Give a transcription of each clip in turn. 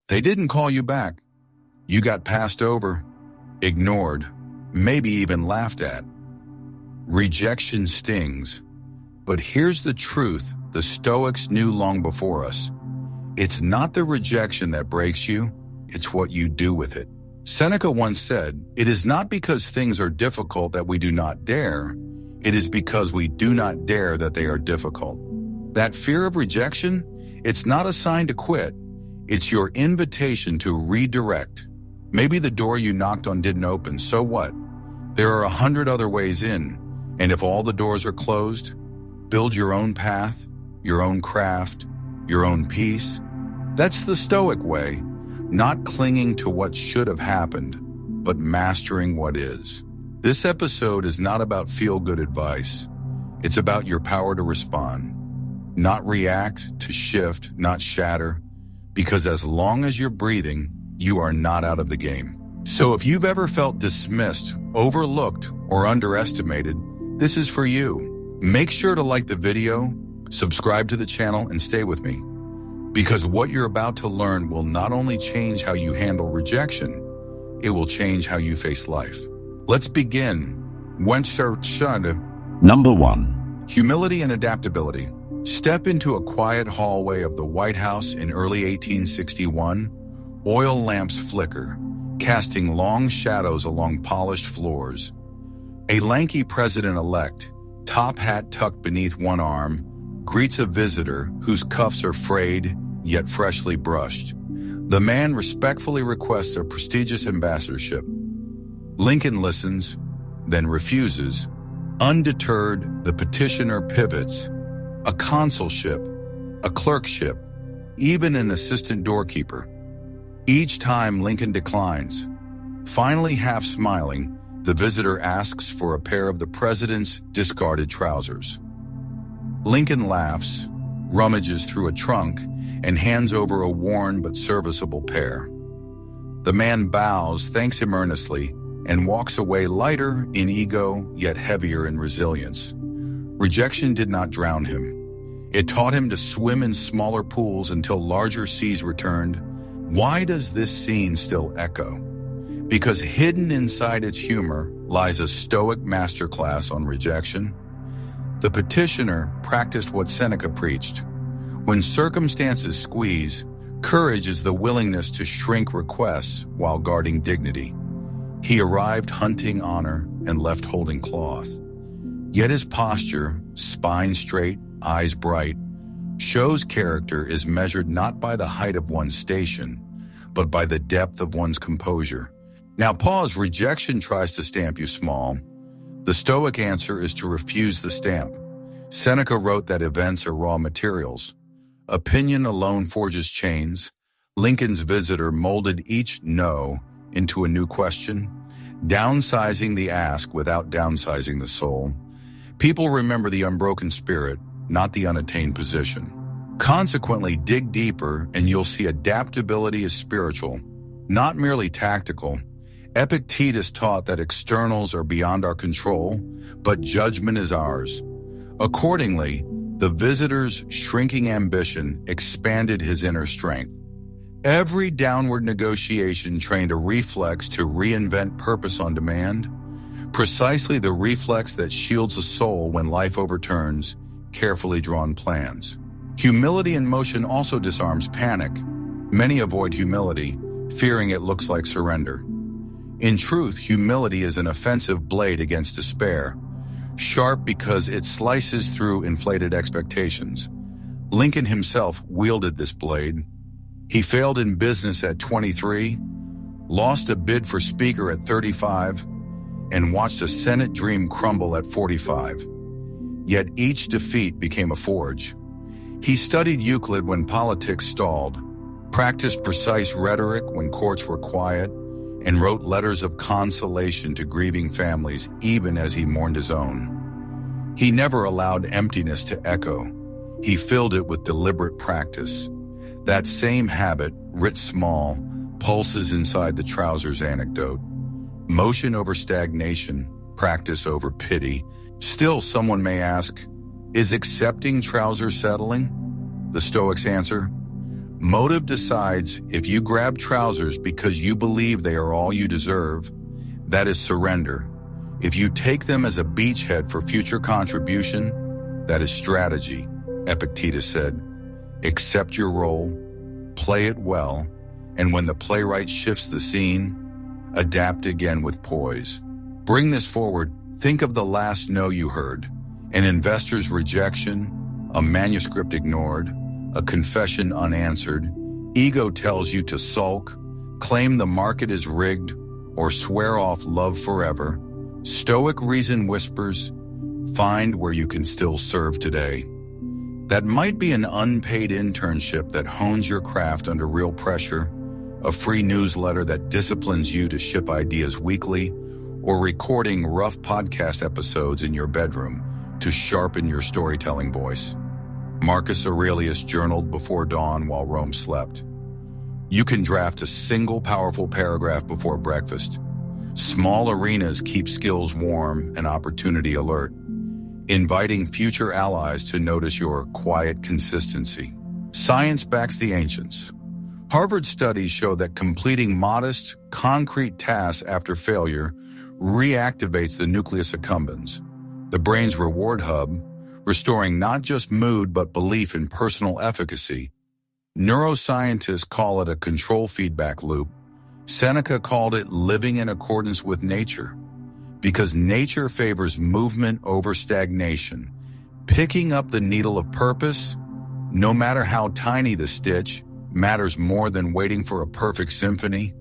They didn't call you back. You got passed over, ignored, maybe even laughed at. Rejection stings. But here's the truth the Stoics knew long before us. It's not the rejection that breaks you, it's what you do with it. Seneca once said, "It is not because things are difficult that we do not dare. It is because we do not dare that they are difficult." That fear of rejection, it's not a sign to quit. It's your invitation to redirect. Maybe the door you knocked on didn't open, so what? There are 100 other ways in, and if all the doors are closed, build your own path, your own craft, your own peace. That's the Stoic way. Not clinging to what should have happened, but mastering what is. This episode is not about feel-good advice. It's about your power to respond. Not react, to shift, not shatter. Because as long as you're breathing, you are not out of the game. So if you've ever felt dismissed, overlooked, or underestimated, this is for you. Make sure to like the video, subscribe to the channel, and stay with me. Because what you're about to learn will not only change how you handle rejection, it will change how you face life. Let's begin. Number 1. Humility and adaptability. Step into a quiet hallway of the White House in early 1861. Oil lamps flicker, casting long shadows along polished floors. A lanky president-elect, top hat tucked beneath one arm, greets a visitor whose cuffs are frayed yet freshly brushed. The man respectfully requests a prestigious ambassadorship. Lincoln listens, then refuses. Undeterred, the petitioner pivots. A consulship, a clerkship, even an assistant doorkeeper. Each time Lincoln declines. Finally, half smiling, the visitor asks for a pair of the president's discarded trousers. Lincoln laughs, rummages through a trunk, and hands over a worn but serviceable pair. The man bows, thanks him earnestly, and walks away lighter in ego, yet heavier in resilience. Rejection did not drown him. It taught him to swim in smaller pools until larger seas returned. Why does this scene still echo? Because hidden inside its humor lies a Stoic masterclass on rejection. The petitioner practiced what Seneca preached. When circumstances squeeze, courage is the willingness to shrink requests while guarding dignity. He arrived hunting honor and left holding cloth. Yet his posture, spine straight, eyes bright, shows character is measured not by the height of one's station, but by the depth of one's composure. Now pause. Rejection tries to stamp you small. The Stoic answer is to refuse the stamp. Seneca wrote that events are raw materials. Opinion alone forges chains. Lincoln's visitor molded each no into a new question, downsizing the ask without downsizing the soul. People remember the unbroken spirit, not the unattained position. Consequently, dig deeper and you'll see adaptability is spiritual, not merely tactical. Epictetus taught that externals are beyond our control, but judgment is ours. Accordingly, the visitor's shrinking ambition expanded his inner strength. Every downward negotiation trained a reflex to reinvent purpose on demand, precisely the reflex that shields a soul when life overturns carefully drawn plans. Humility in motion also disarms panic. Many avoid humility, fearing it looks like surrender. In truth, humility is an offensive blade against despair, sharp because it slices through inflated expectations. Lincoln himself wielded this blade. He failed in business at 23, lost a bid for speaker at 35, and watched a Senate dream crumble at 45. Yet each defeat became a forge. He studied Euclid when politics stalled, practiced precise rhetoric when courts were quiet, and wrote letters of consolation to grieving families even as he mourned his own. He never allowed emptiness to echo. He filled it with deliberate practice. That same habit, writ small, pulses inside the trousers anecdote. Motion over stagnation, practice over pity. Still, someone may ask, is accepting trousers settling? The Stoics answer, Motive decides. If you grab trousers because you believe they are all you deserve, that is surrender. If you take them as a beachhead for future contribution, that is strategy. Epictetus said, accept your role, play it well, and when the playwright shifts the scene, adapt again with poise. Bring this forward. Think of the last no you heard, an investor's rejection, a manuscript ignored, a confession unanswered. Ego tells you to sulk, claim the market is rigged, or swear off love forever. Stoic reason whispers, find where you can still serve today. That might be an unpaid internship that hones your craft under real pressure, a free newsletter that disciplines you to ship ideas weekly, or recording rough podcast episodes in your bedroom to sharpen your storytelling voice. Marcus Aurelius journaled before dawn while Rome slept. You can draft a single powerful paragraph before breakfast. Small arenas keep skills warm and opportunity alert, inviting future allies to notice your quiet consistency. Science backs the ancients. Harvard studies show that completing modest, concrete tasks after failure reactivates the nucleus accumbens, the brain's reward hub, restoring not just mood but belief in personal efficacy. Neuroscientists call it a control feedback loop. Seneca called it living in accordance with nature, because nature favors movement over stagnation. Picking up the needle of purpose, no matter how tiny the stitch, matters more than waiting for a perfect symphony.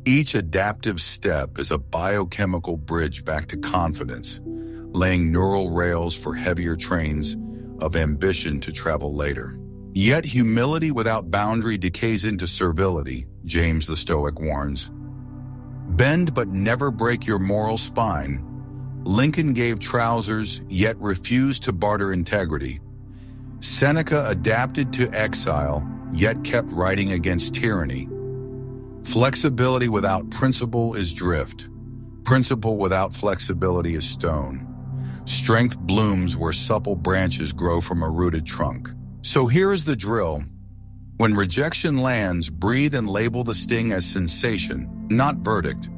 Each adaptive step is a biochemical bridge back to confidence, laying neural rails for heavier trains of ambition to travel later. Yet humility without boundary decays into servility, James the Stoic warns. Bend but never break your moral spine. Lincoln gave trousers, yet refused to barter integrity. Seneca adapted to exile, yet kept writing against tyranny. Flexibility without principle is drift. Principle without flexibility is stone. Strength blooms where supple branches grow from a rooted trunk. So here is the drill. When rejection lands, breathe and label the sting as sensation, not verdict.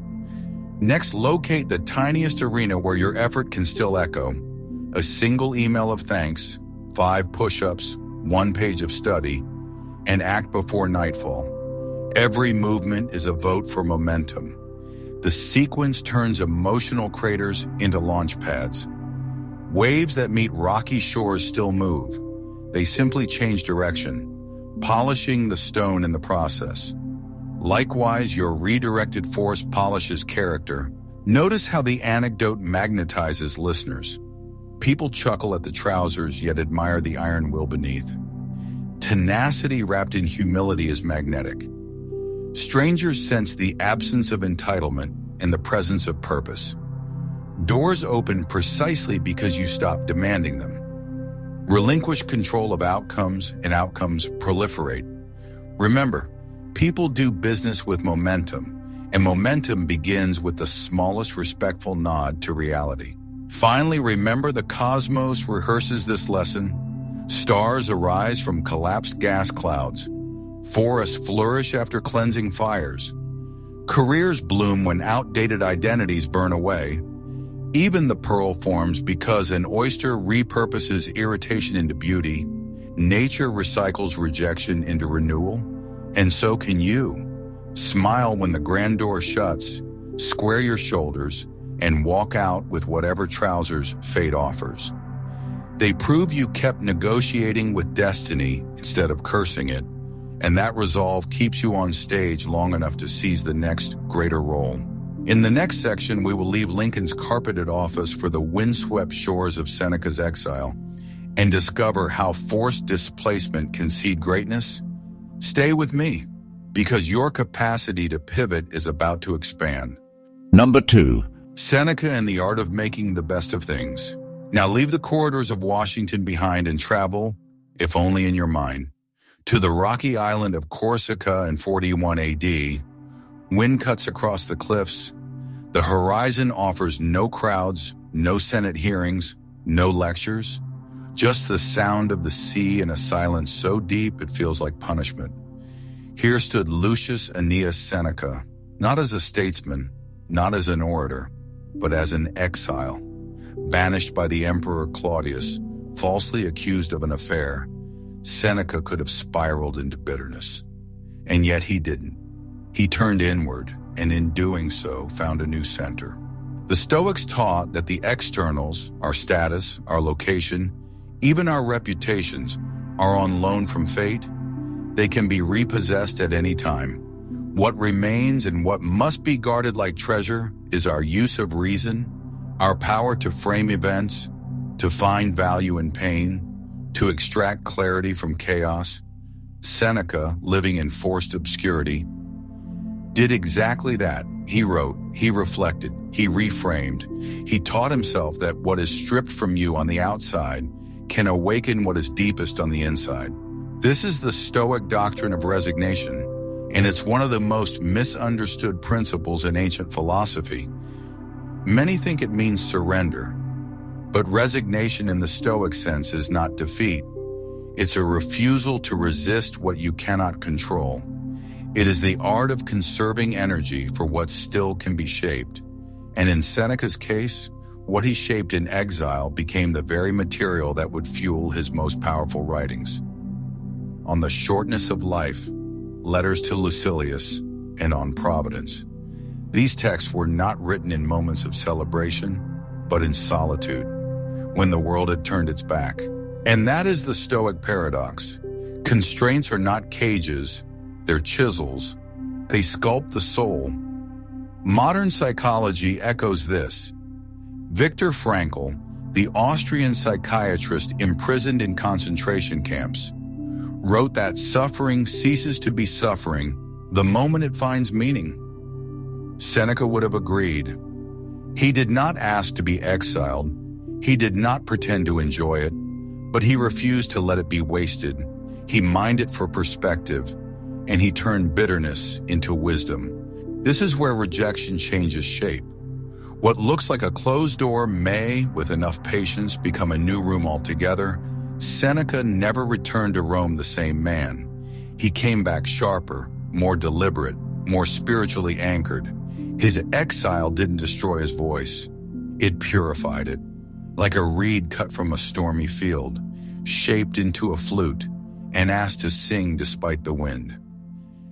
Next, locate the tiniest arena where your effort can still echo. A single email of thanks, 5 push-ups, 1 page of study, and act before nightfall. Every movement is a vote for momentum. The sequence turns emotional craters into launch pads. Waves that meet rocky shores still move. They simply change direction, polishing the stone in the process. Likewise, your redirected force polishes character. Notice how the anecdote magnetizes listeners. People chuckle at the trousers, yet admire the iron will beneath. Tenacity wrapped in humility is magnetic. Strangers sense the absence of entitlement and the presence of purpose. Doors open precisely because you stop demanding them. Relinquish control of outcomes, and outcomes proliferate. Remember, people do business with momentum, and momentum begins with the smallest respectful nod to reality. Finally, remember the cosmos rehearses this lesson. Stars arise from collapsed gas clouds. Forests flourish after cleansing fires. Careers bloom when outdated identities burn away. Even the pearl forms because an oyster repurposes irritation into beauty. Nature recycles rejection into renewal. And so can you. Smile when the grand door shuts, square your shoulders, and walk out with whatever trousers fate offers. They prove you kept negotiating with destiny instead of cursing it, and that resolve keeps you on stage long enough to seize the next greater role. In the next section, we will leave Lincoln's carpeted office for the windswept shores of Seneca's exile and discover how forced displacement can seed greatness. Stay with me, because your capacity to pivot is about to expand. Number 2. Seneca and the art of making the best of things. Now leave the corridors of Washington behind and travel, if only in your mind, to the rocky island of Corsica in 41 AD. Wind cuts across the cliffs. The horizon offers no crowds, no Senate hearings, no lectures, just the sound of the sea in a silence so deep it feels like punishment. Here stood Lucius Annaeus Seneca, not as a statesman, not as an orator, but as an exile. Banished by the Emperor Claudius, falsely accused of an affair, Seneca could have spiraled into bitterness. And yet he didn't. He turned inward, and in doing so, found a new center. The Stoics taught that the externals, our status, our location, even our reputations, are on loan from fate. They can be repossessed at any time. What remains and what must be guarded like treasure is our use of reason, our power to frame events, to find value in pain, to extract clarity from chaos. Seneca, living in forced obscurity, did exactly that. He wrote, he reflected, he reframed. He taught himself that what is stripped from you on the outside can awaken what is deepest on the inside. This is the Stoic doctrine of resignation, and it's one of the most misunderstood principles in ancient philosophy. Many think it means surrender, but resignation in the Stoic sense is not defeat. It's a refusal to resist what you cannot control. It is the art of conserving energy for what still can be shaped. And in Seneca's case, what he shaped in exile became the very material that would fuel his most powerful writings. On the shortness of life, letters to Lucilius, and on providence. These texts were not written in moments of celebration, but in solitude, when the world had turned its back. And that is the Stoic paradox. Constraints are not cages, they're chisels. They sculpt the soul. Modern psychology echoes this. Viktor Frankl, the Austrian psychiatrist imprisoned in concentration camps, wrote that suffering ceases to be suffering the moment it finds meaning. Seneca would have agreed. He did not ask to be exiled. He did not pretend to enjoy it, but he refused to let it be wasted. He mined it for perspective, and he turned bitterness into wisdom. This is where rejection changes shape. What looks like a closed door may, with enough patience, become a new room altogether. Seneca never returned to Rome the same man. He came back sharper, more deliberate, more spiritually anchored. His exile didn't destroy his voice. It purified it, like a reed cut from a stormy field, shaped into a flute, and asked to sing despite the wind.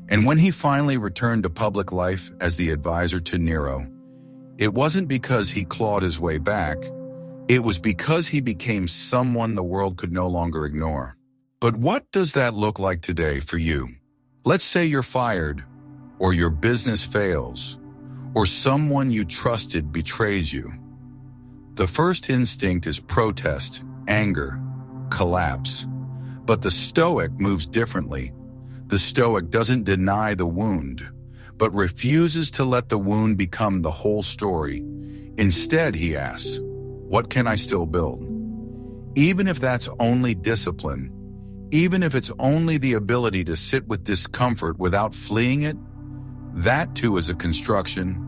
And when he finally returned to public life as the advisor to Nero, it wasn't because he clawed his way back. It was because he became someone the world could no longer ignore. But what does that look like today for you? Let's say you're fired, or your business fails, or someone you trusted betrays you. The first instinct is protest, anger, collapse. But the Stoic moves differently. The Stoic doesn't deny the wound, but refuses to let the wound become the whole story. Instead, he asks, what can I still build? Even if that's only discipline, even if it's only the ability to sit with discomfort without fleeing it, that too is a construction.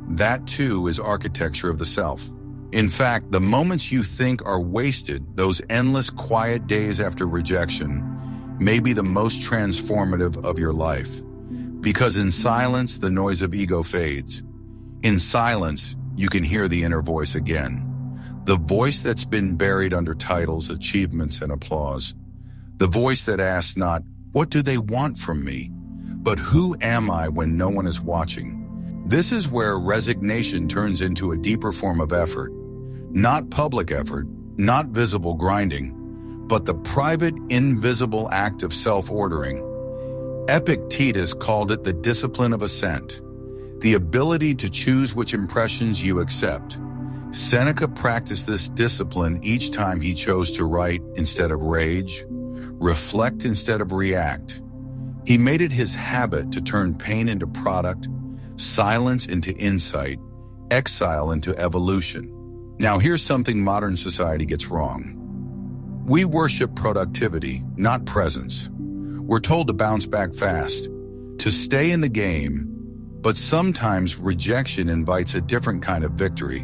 That too is architecture of the self. In fact, the moments you think are wasted, those endless quiet days after rejection, may be the most transformative of your life. Because in silence, the noise of ego fades. In silence, you can hear the inner voice again. The voice that's been buried under titles, achievements, and applause. The voice that asks not, what do they want from me? But who am I when no one is watching? This is where resignation turns into a deeper form of effort. Not public effort, not visible grinding, but the private, invisible act of self-ordering. Epictetus called it the discipline of assent, the ability to choose which impressions you accept. Seneca practiced this discipline each time he chose to write instead of rage, reflect instead of react. He made it his habit to turn pain into product, silence into insight, exile into evolution. Now here's something modern society gets wrong. We worship productivity, not presence. We're told to bounce back fast, to stay in the game, but sometimes rejection invites a different kind of victory.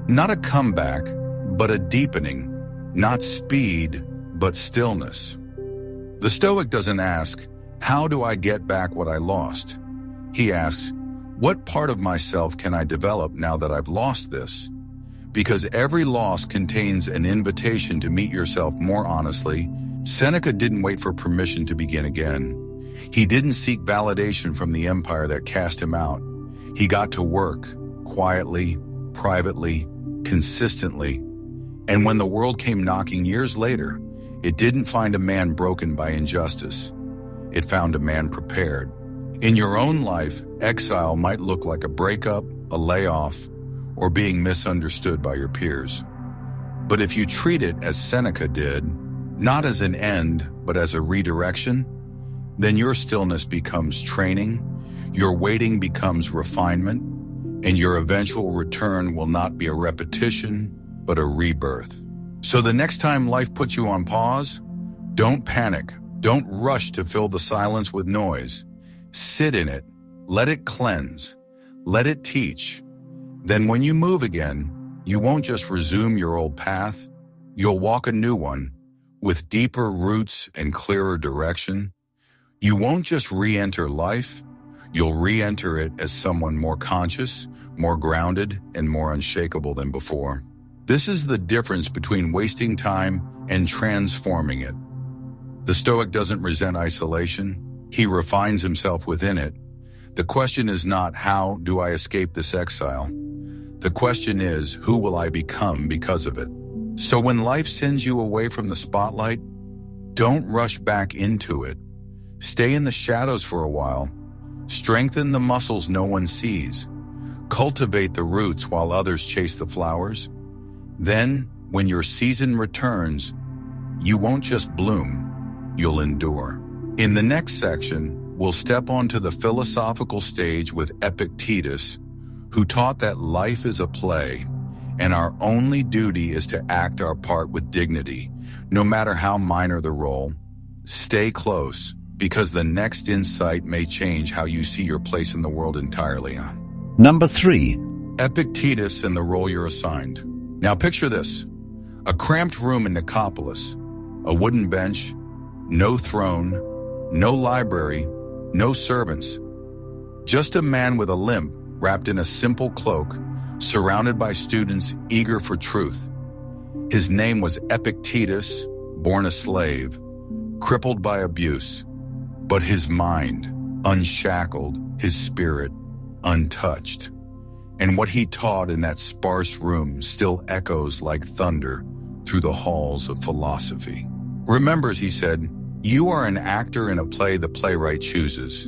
Not a comeback, but a deepening. Not speed, but stillness. The Stoic doesn't ask, How do I get back what I lost? He asks, what part of myself can I develop now that I've lost this? Because every loss contains an invitation to meet yourself more honestly. Seneca didn't wait for permission to begin again. He didn't seek validation from the empire that cast him out. He got to work, quietly, privately, consistently. And when the world came knocking years later, it didn't find a man broken by injustice. It found a man prepared. In your own life, exile might look like a breakup, a layoff, or being misunderstood by your peers. But if you treat it as Seneca did, not as an end, but as a redirection, then your stillness becomes training, your waiting becomes refinement, and your eventual return will not be a repetition, but a rebirth. So the next time life puts you on pause, don't panic. Don't rush to fill the silence with noise. Sit in it. Let it cleanse. Let it teach. Then when you move again, you won't just resume your old path. You'll walk a new one with deeper roots and clearer direction. You won't just re-enter life. You'll re-enter it as someone more conscious, more grounded, and more unshakable than before. This is the difference between wasting time and transforming it. The Stoic doesn't resent isolation. He refines himself within it. The question is not, how do I escape this exile? The question is, who will I become because of it? So when life sends you away from the spotlight, don't rush back into it. Stay in the shadows for a while. Strengthen the muscles no one sees. Cultivate the roots while others chase the flowers. Then, when your season returns, you won't just bloom, you'll endure. In the next section, we'll step onto the philosophical stage with Epictetus, who taught that life is a play, and our only duty is to act our part with dignity, no matter how minor the role. Stay close, because the next insight may change how you see your place in the world entirely. Number 3. Epictetus and the role you're assigned. Now picture this, a cramped room in Nicopolis, a wooden bench, no throne, no library, no servants, just a man with a limp wrapped in a simple cloak, surrounded by students eager for truth. His name was Epictetus, born a slave, crippled by abuse, but his mind unshackled, his spirit untouched. And what he taught in that sparse room still echoes like thunder through the halls of philosophy. Remembers, he said, you are an actor in a play the playwright chooses.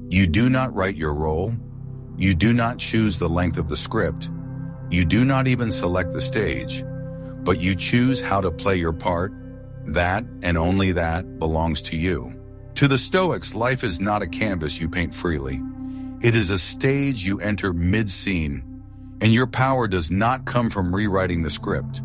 You do not write your role. You do not choose the length of the script. You do not even select the stage, but you choose how to play your part. That and only that belongs to you. To the Stoics, life is not a canvas you paint freely. It is a stage you enter mid-scene, and your power does not come from rewriting the script.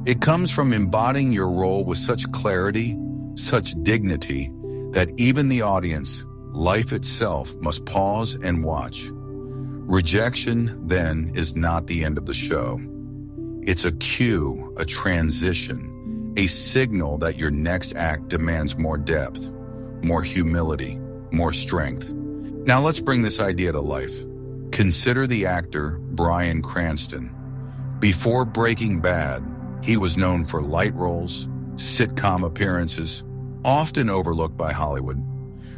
It comes from embodying your role with such clarity, such dignity, that even the audience, life itself, must pause and watch. Rejection, then, is not the end of the show. It's a cue, a transition, a signal that your next act demands more depth, more humility, more strength. Now let's bring this idea to life. Consider the actor Bryan Cranston. Before Breaking Bad, he was known for light roles, sitcom appearances, often overlooked by Hollywood.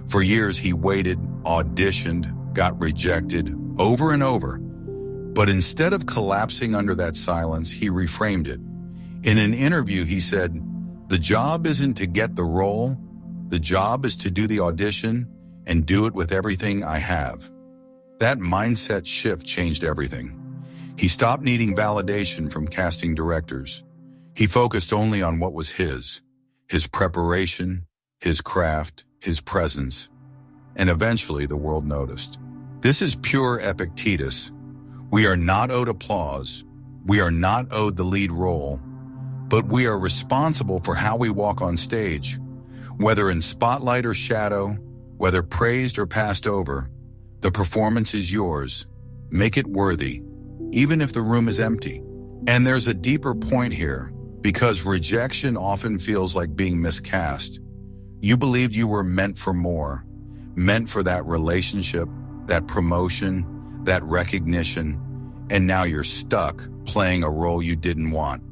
For years he waited, auditioned, got rejected over and over. But instead of collapsing under that silence, he reframed it. In an interview, he said, "The job isn't to get the role. The job is to do the audition and do it with everything I have." That mindset shift changed everything. He stopped needing validation from casting directors. He focused only on what was his preparation, his craft, his presence, and eventually the world noticed. This is pure Epictetus. We are not owed applause. We are not owed the lead role, but we are responsible for how we walk on stage. Whether in spotlight or shadow, whether praised or passed over, the performance is yours. Make it worthy, even if the room is empty. And there's a deeper point here, because rejection often feels like being miscast. You believed you were meant for more, meant for that relationship, that promotion, that recognition, and now you're stuck playing a role you didn't want.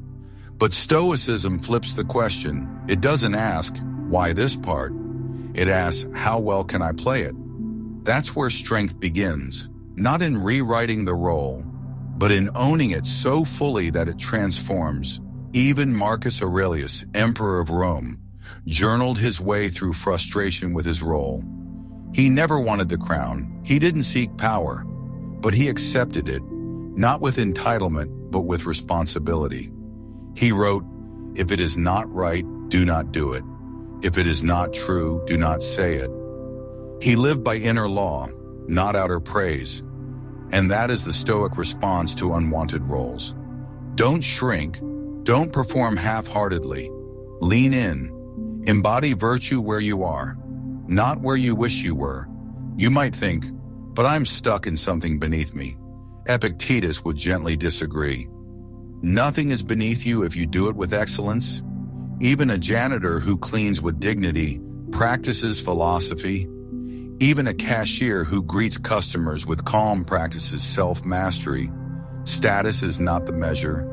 But Stoicism flips the question. It doesn't ask, why this part? It asks, how well can I play it? That's where strength begins, not in rewriting the role, but in owning it so fully that it transforms. Even Marcus Aurelius, Emperor of Rome, journaled his way through frustration with his role. He never wanted the crown. He didn't seek power, but he accepted it, not with entitlement, but with responsibility. He wrote, "If it is not right, do not do it. If it is not true, do not say it." He lived by inner law, not outer praise. And that is the Stoic response to unwanted roles. Don't shrink. Don't perform half-heartedly. Lean in. Embody virtue where you are, not where you wish you were. You might think, but I'm stuck in something beneath me. Epictetus would gently disagree. Nothing is beneath you if you do it with excellence. Even a janitor who cleans with dignity practices philosophy. Even a cashier who greets customers with calm practices self-mastery. Status is not the measure.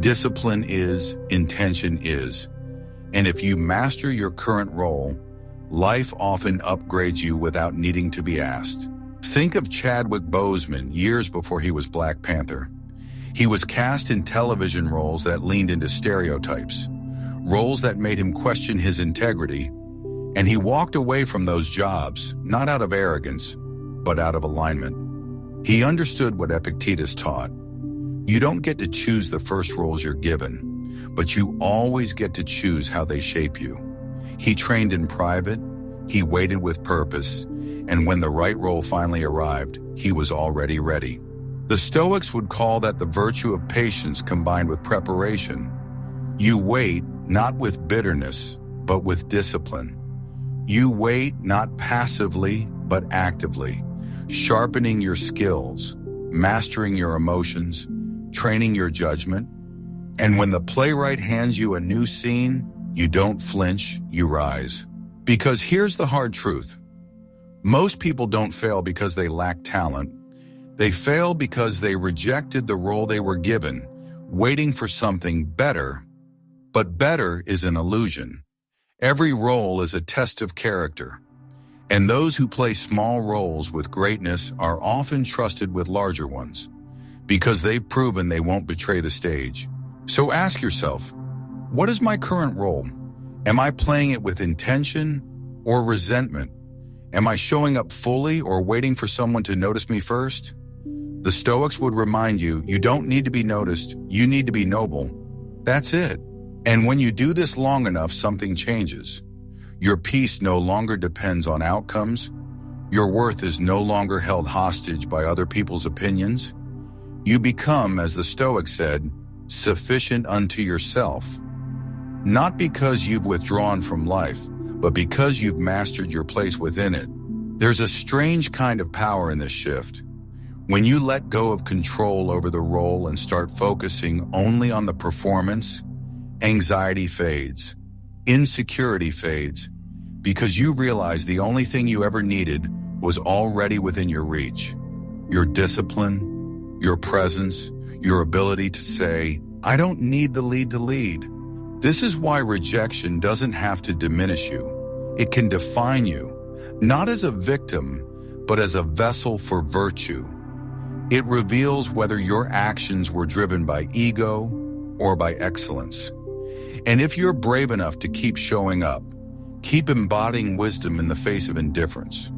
Discipline is, intention is. And if you master your current role, life often upgrades you without needing to be asked. Think of Chadwick Boseman years before he was Black Panther. He was cast in television roles that leaned into stereotypes, roles that made him question his integrity, and he walked away from those jobs, not out of arrogance, but out of alignment. He understood what Epictetus taught. You don't get to choose the first roles you're given, but you always get to choose how they shape you. He trained in private, he waited with purpose, and when the right role finally arrived, he was already ready. The Stoics would call that the virtue of patience combined with preparation. You wait not with bitterness, but with discipline. You wait not passively, but actively, sharpening your skills, mastering your emotions, training your judgment. And when the playwright hands you a new scene, you don't flinch, you rise. Because here's the hard truth. Most people don't fail because they lack talent. They fail because they rejected the role they were given, waiting for something better. But better is an illusion. Every role is a test of character. And those who play small roles with greatness are often trusted with larger ones, because they've proven they won't betray the stage. So ask yourself, what is my current role? Am I playing it with intention or resentment? Am I showing up fully or waiting for someone to notice me first? The Stoics would remind you, you don't need to be noticed, you need to be noble. That's it. And when you do this long enough, something changes. Your peace no longer depends on outcomes. Your worth is no longer held hostage by other people's opinions. You become, as the Stoics said, sufficient unto yourself. Not because you've withdrawn from life, but because you've mastered your place within it. There's a strange kind of power in this shift. When you let go of control over the role and start focusing only on the performance, anxiety fades, insecurity fades, because you realize the only thing you ever needed was already within your reach. Your discipline, your presence, your ability to say, I don't need the lead to lead. This is why rejection doesn't have to diminish you. It can define you, not as a victim, but as a vessel for virtue. It reveals whether your actions were driven by ego or by excellence. And if you're brave enough to keep showing up, keep embodying wisdom in the face of indifference,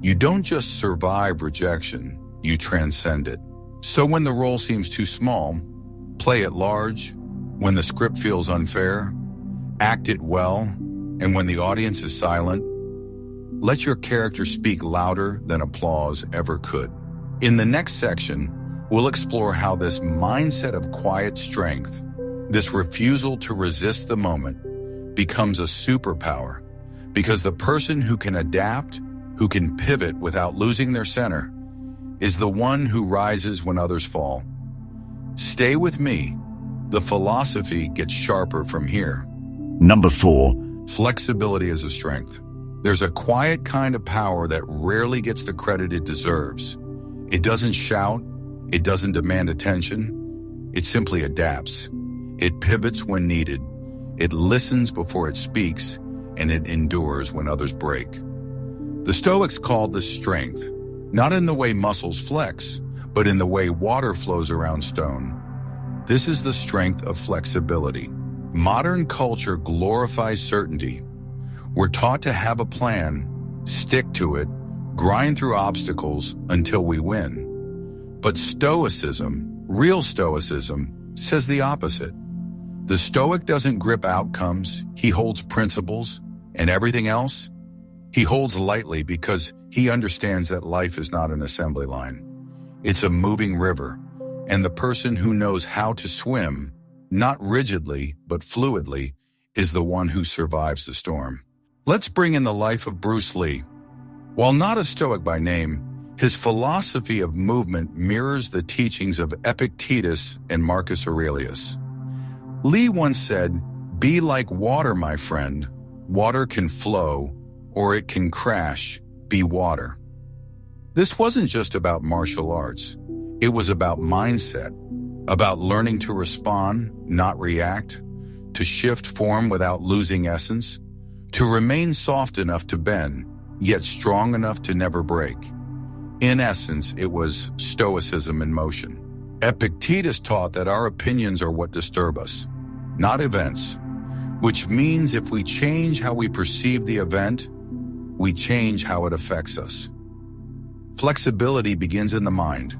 you don't just survive rejection, you transcend it. So when the role seems too small, play it large. When the script feels unfair, act it well. And when the audience is silent, let your character speak louder than applause ever could. In the next section, we'll explore how this mindset of quiet strength, this refusal to resist the moment, becomes a superpower, because the person who can adapt, who can pivot without losing their center, is the one who rises when others fall. Stay with me. The philosophy gets sharper from here. Number 4. Flexibility is a strength. There's a quiet kind of power that rarely gets the credit it deserves. It doesn't shout, it doesn't demand attention, it simply adapts. It pivots when needed, it listens before it speaks, and it endures when others break. The Stoics called this strength, not in the way muscles flex, but in the way water flows around stone. This is the strength of flexibility. Modern culture glorifies certainty. We're taught to have a plan, stick to it, grind through obstacles until we win. But Stoicism, real Stoicism, says the opposite. The Stoic doesn't grip outcomes, he holds principles, and everything else, he holds lightly because he understands that life is not an assembly line. It's a moving river, and the person who knows how to swim, not rigidly but fluidly, is the one who survives the storm. Let's bring in the life of Bruce Lee. While not a Stoic by name, his philosophy of movement mirrors the teachings of Epictetus and Marcus Aurelius. Lee once said, "Be like water, my friend. Water can flow, or it can crash. Be water." This wasn't just about martial arts. It was about mindset, about learning to respond, not react, to shift form without losing essence, to remain soft enough to bend, yet strong enough to never break. In essence, it was Stoicism in motion. Epictetus taught that our opinions are what disturb us, not events, which means if we change how we perceive the event, we change how it affects us. Flexibility begins in the mind.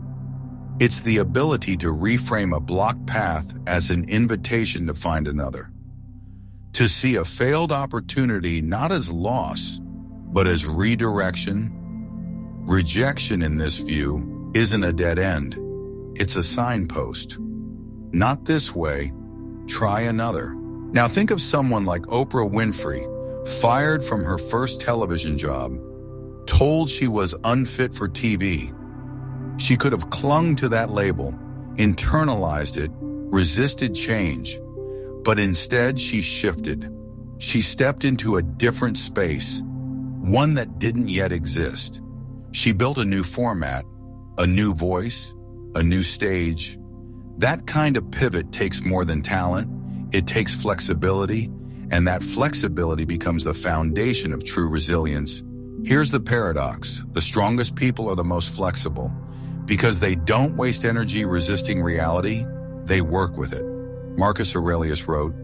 It's the ability to reframe a blocked path as an invitation to find another. To see a failed opportunity not as loss, but as redirection. Rejection in this view isn't a dead end. It's a signpost. Not this way, try another. Now think of someone like Oprah Winfrey, fired from her first television job, told she was unfit for TV. She could have clung to that label, internalized it, resisted change, but instead she shifted. She stepped into a different space, one that didn't yet exist. She built a new format, a new voice, a new stage. That kind of pivot takes more than talent. It takes flexibility, and that flexibility becomes the foundation of true resilience. Here's the paradox. The strongest people are the most flexible. Because they don't waste energy resisting reality, they work with it. Marcus Aurelius wrote,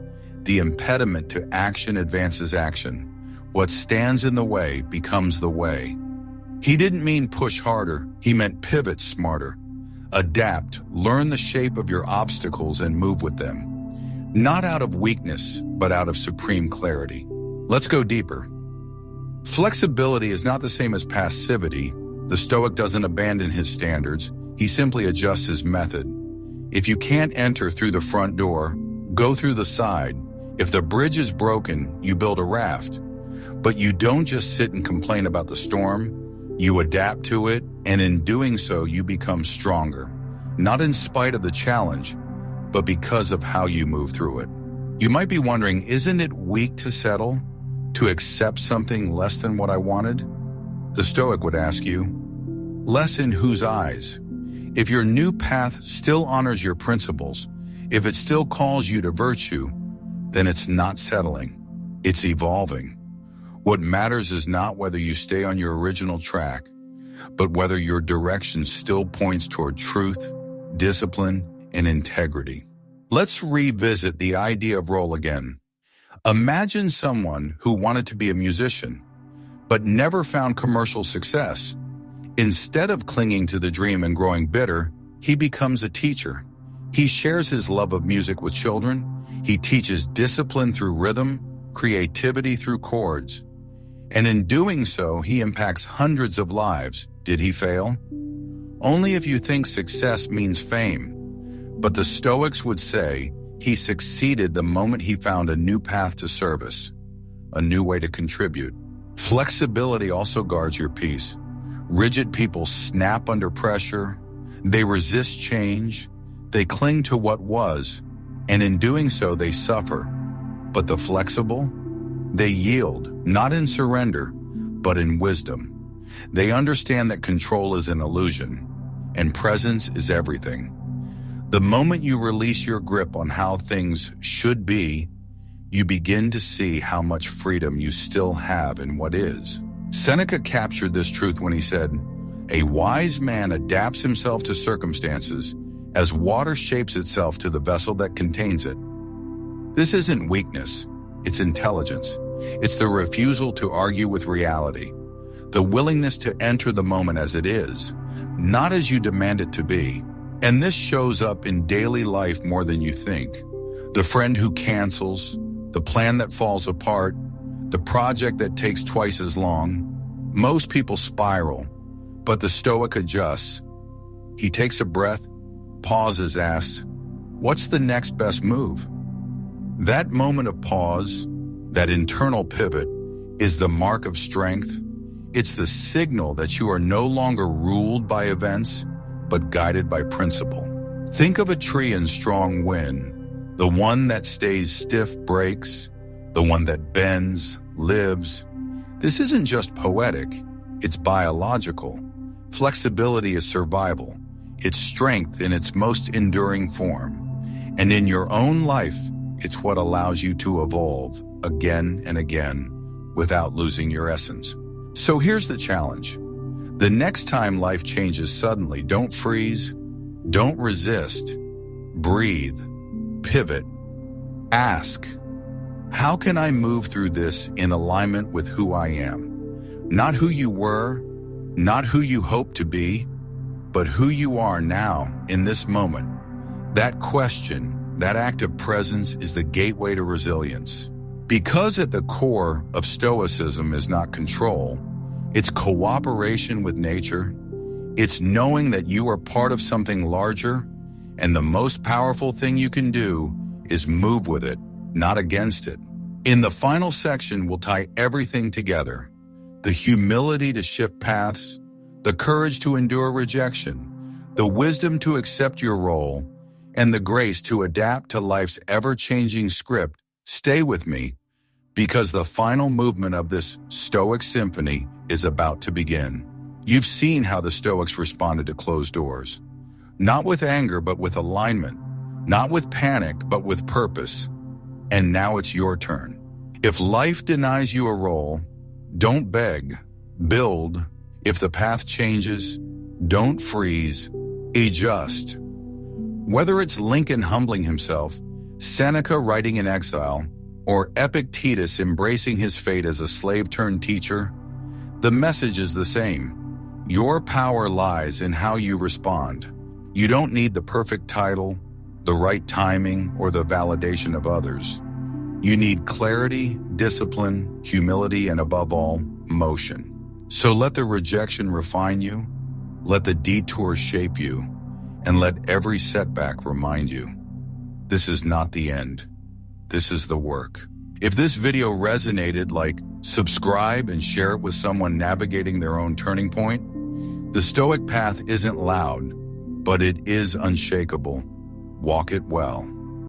"The impediment to action advances action. What stands in the way becomes the way." He didn't mean push harder, he meant pivot smarter. Adapt, learn the shape of your obstacles and move with them. Not out of weakness, but out of supreme clarity. Let's go deeper. Flexibility is not the same as passivity. The Stoic doesn't abandon his standards, he simply adjusts his method. If you can't enter through the front door, go through the side. If the bridge is broken, you build a raft. But you don't just sit and complain about the storm, you adapt to it, and in doing so, you become stronger. Not in spite of the challenge, but because of how you move through it. You might be wondering, isn't it weak to settle? To accept something less than what I wanted? The Stoic would ask you, less in whose eyes? If your new path still honors your principles, if it still calls you to virtue, then it's not settling, it's evolving. What matters is not whether you stay on your original track, but whether your direction still points toward truth, discipline, and integrity. Let's revisit the idea of role again. Imagine someone who wanted to be a musician, but never found commercial success. Instead of clinging to the dream and growing bitter, he becomes a teacher. He shares his love of music with children. He teaches discipline through rhythm, creativity through chords. And in doing so, he impacts hundreds of lives. Did he fail? Only if you think success means fame. But the Stoics would say he succeeded the moment he found a new path to service, a new way to contribute. Flexibility also guards your peace. Rigid people snap under pressure, they resist change, they cling to what was, and in doing so they suffer. But the flexible, they yield, not in surrender, but in wisdom. They understand that control is an illusion, and presence is everything. The moment you release your grip on how things should be, you begin to see how much freedom you still have in what is. Seneca captured this truth when he said, "A wise man adapts himself to circumstances as water shapes itself to the vessel that contains it." This isn't weakness, it's intelligence. It's the refusal to argue with reality, the willingness to enter the moment as it is, not as you demand it to be. And this shows up in daily life more than you think. The friend who cancels, the plan that falls apart, the project that takes twice as long. Most people spiral, but the Stoic adjusts. He takes a breath, pauses, asks, "What's the next best move?" That moment of pause, that internal pivot, is the mark of strength. It's the signal that you are no longer ruled by events, but guided by principle. Think of a tree in strong wind. The one that stays stiff breaks, the one that bends lives. This isn't just poetic, it's biological. Flexibility is survival. It's strength in its most enduring form. And in your own life, it's what allows you to evolve again and again without losing your essence. So here's the challenge. The next time life changes suddenly, don't freeze, don't resist, breathe, pivot, ask, how can I move through this in alignment with who I am? Not who you were, not who you hope to be, but who you are now in this moment. That question, that act of presence is the gateway to resilience. Because at the core of Stoicism is not control, it's cooperation with nature. It's knowing that you are part of something larger, and the most powerful thing you can do is move with it, not against it. In the final section, we'll tie everything together. The humility to shift paths, the courage to endure rejection, the wisdom to accept your role, and the grace to adapt to life's ever-changing script. Stay with me, because the final movement of this Stoic symphony is about to begin. You've seen how the Stoics responded to closed doors. Not with anger, but with alignment. Not with panic, but with purpose. And now it's your turn. If life denies you a role, don't beg, build. If the path changes, don't freeze, adjust. Whether it's Lincoln humbling himself, Seneca writing in exile, or Epictetus embracing his fate as a slave-turned-teacher, the message is the same. Your power lies in how you respond. You don't need the perfect title, the right timing, or the validation of others. You need clarity, discipline, humility, and above all, motion. So let the rejection refine you, let the detour shape you, and let every setback remind you. This is not the end. This is the work. If this video resonated, subscribe and share it with someone navigating their own turning point. The Stoic path isn't loud, but it is unshakable. Walk it well.